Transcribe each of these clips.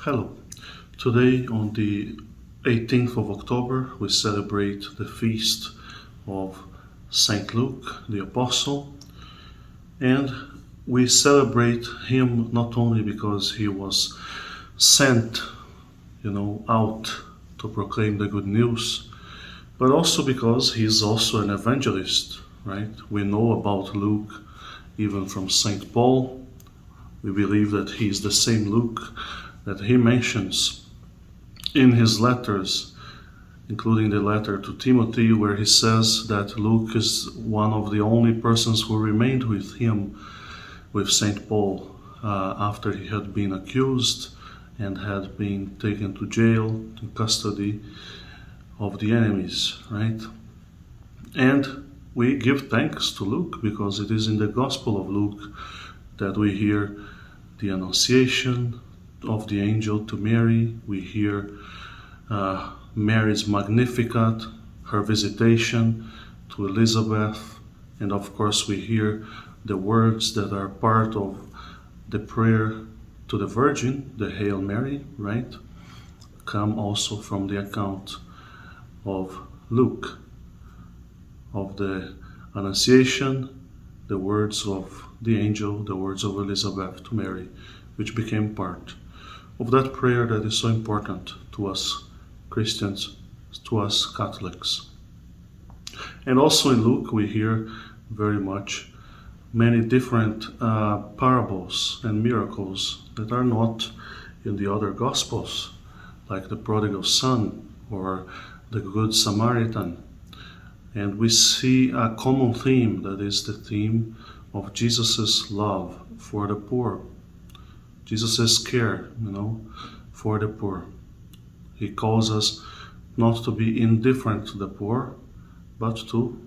Hello. Today, on the 18th of October, we celebrate the feast of Saint Luke, the Apostle, and we celebrate him not only because he was sent, out to proclaim the good news, but also because he is also an evangelist, right? We know about Luke even from Saint Paul. We believe that he is the same Luke that he mentions in his letters, including the letter to Timothy, where he says that Luke is one of the only persons who remained with him, with Saint Paul, after he had been accused and had been taken to jail in custody of the enemies, right? And we give thanks to Luke because it is in the Gospel of Luke that we hear the Annunciation of the angel to Mary. We hear Mary's Magnificat, her visitation to Elizabeth, and of course we hear the words that are part of the prayer to the Virgin, the Hail Mary, right? Come also from the account of Luke, of the Annunciation, the words of the angel, the words of Elizabeth to Mary, which became part of that prayer that is so important to us Christians, to us Catholics. And also in Luke we hear very much many different parables and miracles that are not in the other Gospels, like the prodigal son or the Good Samaritan. And we see a common theme, that is the theme of Jesus' love for the poor, Jesus' care, for the poor. He calls us not to be indifferent to the poor, but to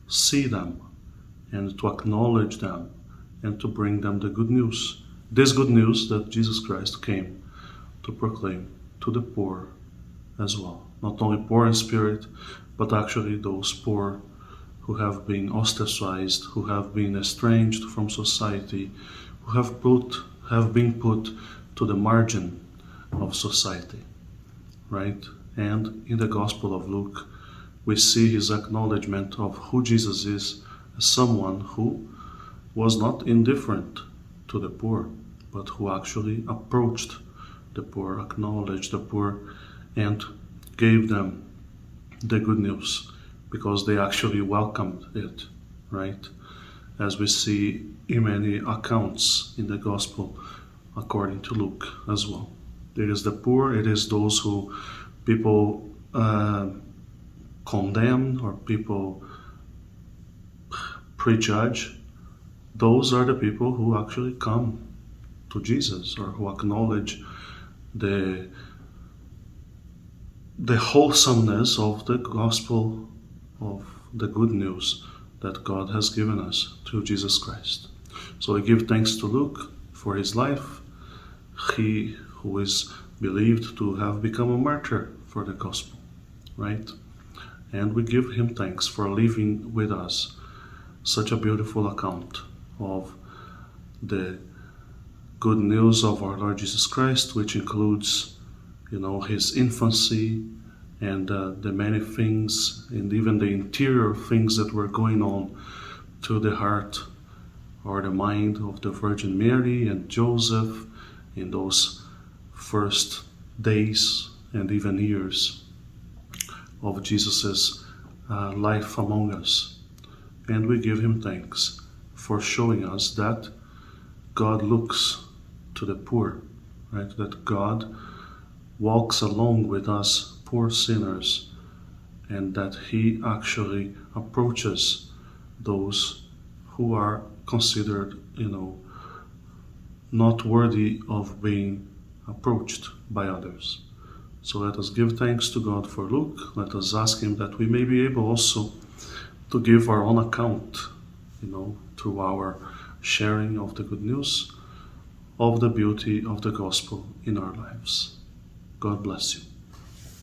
see them and to acknowledge them and to bring them the good news. This good news that Jesus Christ came to proclaim to the poor as well. Not only poor in spirit, but actually those poor who have been ostracized, who have been estranged from society, who have been put to the margin of society, right? And in the Gospel of Luke, we see his acknowledgement of who Jesus is as someone who was not indifferent to the poor, but who actually approached the poor, acknowledged the poor, and gave them the good news because they actually welcomed it, right? As we see in many accounts in the Gospel according to Luke as well. It is the poor, it is those who people condemn or people prejudge. Those are the people who actually come to Jesus or who acknowledge the wholesomeness of the gospel, of the good news that God has given us through Jesus Christ. So we give thanks to Luke for his life, he who is believed to have become a martyr for the gospel, right? And we give him thanks for leaving with us such a beautiful account of the good news of our Lord Jesus Christ, which includes his infancy and the many things and even the interior things that were going on through the heart or the mind of the Virgin Mary and Joseph in those first days and even years of Jesus' life among us. And we give him thanks for showing us that God looks to the poor, right? That God walks along with us poor sinners, and that he actually approaches those who are considered, not worthy of being approached by others. So let us give thanks to God for Luke. Let us ask him that we may be able also to give our own account, through our sharing of the good news, of the beauty of the gospel in our lives. God bless you.